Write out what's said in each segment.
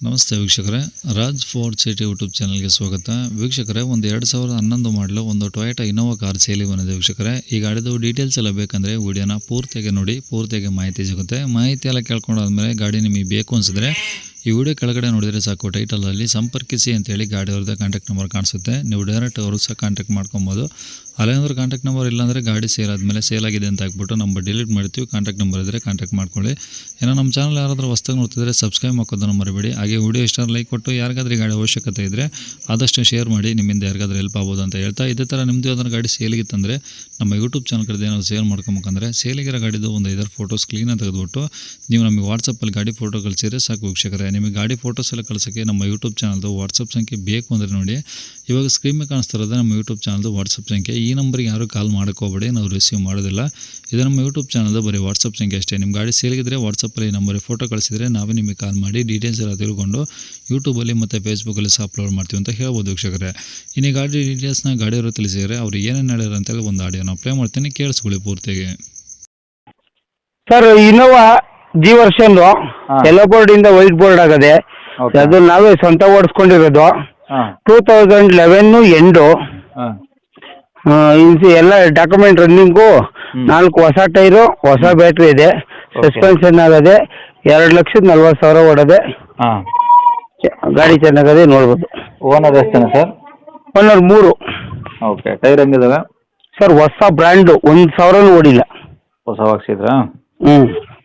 ನಮಸ್ತೆ ವೀಕ್ಷಕರೇ, Raj fort city YouTube ಚಾನಲ್ಗೆ ಸ್ವಾಗತ. ವೀಕ್ಷಕರೇ, ಒಂದು 2011 ಮಾಡಲು ಒಂದು ಟೊಯೋಟಾ ಇನೋವಾ ಕಾರ್ ಸೇಲಿಗೆ ಬಂದಿದೆ. ವೀಕ್ಷಕರೇ, ಈ ಗಾಡಿದು ಡೀಟೇಲ್ಸ್ ಎಲ್ಲ ಬೇಕಂದರೆ ವಿಡಿಯೋನ ಪೂರ್ತಿಯಾಗಿ ನೋಡಿ, ಪೂರ್ತಿಯಾಗಿ ಮಾಹಿತಿ ಸಿಗುತ್ತೆ. ಮಾಹಿತಿ ಎಲ್ಲ ಕೇಳ್ಕೊಂಡಾದ್ಮೇಲೆ ಗಾಡಿ ನಿಮಗೆ ಬೇಕು ಅನಿಸಿದ್ರೆ ಈ ವಿಡಿಯೋ ಕೆಳಗಡೆ ನೋಡಿದರೆ ಸಾಕು, ಟೈಟಲಲ್ಲಿ ಸಂಪರ್ಕಿಸಿ ಅಂತೇಳಿ ಗಾಡಿ ಅವ್ರದ್ದು ಕಾಂಟ್ಯಾಕ್ಟ್ ನಂಬರ್ ಕಾಣಿಸುತ್ತೆ. ನೀವು ಡೈರೆಕ್ಟ್ ಅವರು ಸಹ ಕಾಂಟ್ಯಾಕ್ಟ್ ಮಾಡ್ಕೊಬೋದು. ಅಲ್ಲೇನಾದ್ರೂ ಕಾಂಟ್ಯಾಕ್ಟ್ ನಂಬರ್ ಇಲ್ಲಾಂದರೆ ಗಾಡಿ ಸೇಲ್ ಆದಮೇಲೆ ಸೇಲ್ ಆಗಿದೆ ಅಂತ ಹಾಕ್ಬಿಟ್ಟು ನಂಬರ್ ಡಿಲೀಟ್ ಮಾಡ್ತೀವಿ. ಕಾಂಟ್ಯಾಕ್ಟ್ ನಂಬರ್ ಇದ್ದರೆ ಕಾಂಟ್ಯಾಕ್ಟ್ ಮಾಡ್ಕೊಳ್ಳಿ. ಏನೋ ನಮ್ಮ ಚಾನಲ್ ಯಾರಾದರೂ ಹೊಸ್ದಾಗಿ ನೋಡ್ತಿದ್ರೆ ಸಬ್ಸ್ಕ್ರೈಬ್ ಮಾಡೋದನ್ನು ಮರಿಬೇಡಿ. ಹಾಗೆ ವಿಡಿಯೋ ಇಷ್ಟ ಲೈಕ್ ಕೊಟ್ಟು ಯಾರಿಗಾದ್ರೂ ಗಾಡಿ ಅವಶ್ಯಕತೆ ಇದ್ದರೆ ಆದಷ್ಟು ಶೇರ್ ಮಾಡಿ, ನಿಮ್ಮಿಂದ ಯಾರಿಗಾದ್ರೂ ಹೆಲ್ಪ್ ಆಗ್ಬೋದು ಅಂತ ಹೇಳ್ತಾ, ಇದೇ ಥರ ನಿಮ್ಮದು ಯಾವ್ದಾದ್ರು ಗಾಡಿ ಸೇಲಿಗಿತ್ತಂದರೆ ನಮ್ಮ ಯೂಟ್ಯೂಬ್ ಚಾನಲ್ ಕಡೆ ಏನಾದ್ರು ಸೇಲ್ ಮಾಡ್ಕೊಬೇಕಂದ್ರೆ ಸೇಲಿಗಿರೋ ಗಾಡಿದು ಒಂದು 5 ಫೋಟೋಸ್ ಕ್ಲೀನಾಗಿ ತೆಗೆದುಬಿಟ್ಟು ನೀವು ನಮಗೆ ವಾಟ್ಸಪ್ಪಲ್ಲಿ ಗಾಡಿ ಫೋಟೋ ಕಳಿಸಿದ್ರೆ ಸಾಕು. ವೀಕ್ಷಕರೇ, ನಿಮಗೆ ಗಾಡಿ ಫೋಟೋಸ್ ಎಲ್ಲ ಕಳ್ಸೋಕ್ಕೆ ನಮ್ಮ ಯೂಟ್ಯೂಬ್ ಚಾನಲ್ದು ವಾಟ್ಸಪ್ ಸಂಖ್ಯೆ ಬೇಕು ಅಂದರೆ ನೋಡಿ, ಇವಾಗ ಸ್ಕ್ರೀನ್ ಮೇಲೆ ಕಾಣಿಸ್ತಾ ಇರೋದು ನಮ್ಮ ಯೂಟ್ಯೂಬ್ ಚಾನಲ್ದು ವಾಟ್ಸಪ್ ಸಂಖ್ಯೆ. ಈ ನಂಬರ್ಗೆ ಯಾರು ಕಾಲ್ ಮಾಡೋಕ್ಕೋಗ್ಬೇಡಿ, ನಾವು ರಿಸೀವ್ ಮಾಡೋದಿಲ್ಲ. ಇದು ನಮ್ಮ ಯೂಟ್ಯೂಬ್ ಚಾನಲ್ದು ಬರೀ ವಾಟ್ಸಪ್ ಸಂಖ್ಯೆ ಅಷ್ಟೇ. ನಿಮ್ಮ ಗಾಡಿ ಸೇಲಿಗಿದ್ರೆ ವಾಟ್ಸಪ್ಪಲ್ಲಿ ನಂಬರಿಗೆ ಫೋಟೋ ಕಳಿಸಿದರೆ ನಾವೇ ನಿಮಗೆ ಕಾಲ್ ಮಾಡಿ ಡೀಟೇಲ್ಸ್ ಎಲ್ಲ ತಿಳ್ಕೊಂಡು ಯೂಟ್ಯೂಬಲ್ಲಿ ಮತ್ತು ಫೇಸ್ಬುಕ್ಕಲ್ಲಿ ಸಹ ಅಪ್ಲೋಡ್ ಮಾಡ್ತೀವಿ ಅಂತ ಹೇಳ್ಬೋದು. ವೀಕ್ಷಕರೇ, ಇನ್ನು ಗಾಡಿ ಡೀಟೇಲ್ಸ್ನ ಗಾಡಿಯವರು ತಿಳಿಸಿದರೆ ಅವ್ರು ಏನೇನು ಹೇಳ್ಯಾರ ಅಂತೇಳಿ ಒಂದು ಆಡಿಯೋನ ಪ್ಲೇ ಮಾಡ್ತೀನಿ, ಕೇಳಿಸ್ಕೊಳ್ಳಿ ಪೂರ್ತಿಯಾಗಿ. Sir, Innova G version yellow board ಇಂದ ವೈಟ್ ಬೋರ್ಡ್ ಆಗದೆ. ಅದು ನಾವೇ ಸ್ವಂತ ಓಡಿಸ್ಕೊಂಡಿರೋದು. 2011 ಎಂಡು. ಎಲ್ಲ ಡಾಕ್ಯುಮೆಂಟ್ ರನ್ನಿಂಗು. 4 ಹೊಸ ಟೈರು, ಹೊಸ ಬ್ಯಾಟ್ರಿ ಇದೆ. ಸಸ್ಪೆನ್ಷನ್ ಆಗದೆ. 2,40,000 ಓಡದೆ. ಗಾಡಿ ಚೆನ್ನಾಗದೆ, ನೋಡ್ಬೋದು. ಓನರ್ ಎಷ್ಟು ಜನ ಸರ್? ಓನರ್ 3. ಓಕೆ. ಟೈರ್ ಹೆಂಗಿದಾವೆ ಸರ್? ಹೊಸ ಬ್ರ್ಯಾಂಡು, 1,000 ಓಡಿಲ್ಲ. ಹೊಸ ಹಾಕ್ಸಿದ್ರಾ? ಹ್ಞೂ.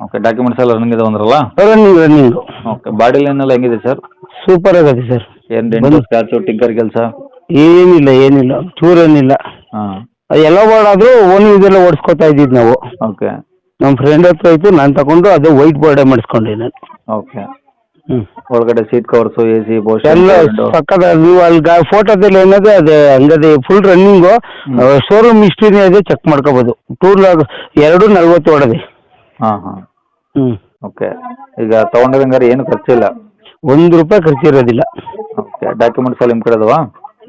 ಓಕೆ. ಡಾಕ್ಯುಮೆಂಟ್ಸ್ ಎಲ್ಲ ರನ್ನಿಂಗ್ ಇದೆ ಅಂದ್ರಲ್ಲ? ರನ್ನಿಂಗು. ಓಕೆ. ಬಾಡಿ ಲೈನ್ ಎಲ್ಲ ಹೆಂಗಿದೆ ಸರ್? ಸೂಪರ್ ಆಗದೆ ಸರ್. ಏನು ಡೆಂಟು ಸ್ಕ್ರಾಚು ಟಿಕ್ಕರ್ ಕೆಲಸ? ಏನಿಲ್ಲ, ಚೂರೇನಿಲ್ಲ. ಹಾಂ. ಎಲ್ಲ ಬೋರ್ಡ್ ಆದರೂ ಇದೆಲ್ಲ ಓಡಿಸ್ಕೊತಾ ಇದ್ದಿದ್ದು ನಾವು. ಓಕೆ. ನಮ್ಮ ಫ್ರೆಂಡ್ ಹತ್ರ ಇತ್ತು, ನಾನು ತಗೊಂಡು ಅದು ವೈಟ್ ಬೋರ್ಡೇ ಮಾಡಿಸ್ಕೊಂಡೆ ನಾನು. ಓಕೆ. ಹ್ಞೂ. ಒಳಗಡೆ ಸೀಟ್ ಕವರ್ಸು, ಎ ಸಿ, ಎಲ್ಲ ಸಕ್ಕದ. ನೀವು ಅಲ್ಲಿ ಫೋಟೋದಲ್ಲಿ ಏನದೆ ಅದೇ ಹಂಗದೆ, ಫುಲ್ ರನ್ನಿಂಗು. ಶೋರೂಮ್ ಹಿಸ್ಟ್ರಿನೇ ಇದೆ, ಚೆಕ್ ಮಾಡ್ಕೋಬೋದು. 2,40 ಓಡದೆ. ಹಾಂ ಹಾಂ. ಹ್ಞೂ. ಓಕೆ. ಈಗ ತೊಗೊಂಡಿರಂಗಾರೆ ಏನು ಖರ್ಚಿಲ್ಲ? ₹1 ಖರ್ಚಿರೋದಿಲ್ಲ. ಓಕೆ. ಡಾಕ್ಯುಮೆಂಟ್ಸ್ ಎಲ್ಲ ನಿಮ್ಮ ಕಡೆ ಅದಾವಾ?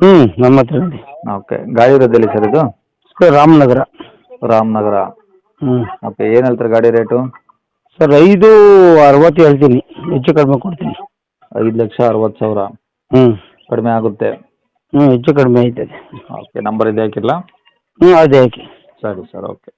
ಹ್ಞೂ, ನಮ್ಮ ಹತ್ರ ಇದೆ. ಓಕೆ. ಗಾಡಿ ಇರೋದಿಲ್ಲ ಸರ್ ಇದು? ಸರ್, ರಾಮನಗರ. ರಾಮನಗರ. ಹ್ಞೂ. ಓಕೆ. ಏನು ಹೇಳ್ತಾರೆ ಗಾಡಿ ರೇಟು? ಸರ್, 5,60 ಹೇಳ್ತೀನಿ, ಹೆಚ್ಚು ಕಡಿಮೆ ಕೊಡ್ತೀನಿ. 5,60,000. ಹ್ಞೂ. ಕಡಿಮೆ ಆಗುತ್ತೆ? ಹ್ಞೂ, ಹೆಚ್ಚು ಕಡಿಮೆ ಆಯ್ತದೆ. ಓಕೆ. ನಂಬರ್ ಇದೆ ಹಾಕಿಲ್ಲ? ಹ್ಞೂ, ಅದೇ ಹಾಕಿ. ಸರಿ ಸರ್. ಓಕೆ.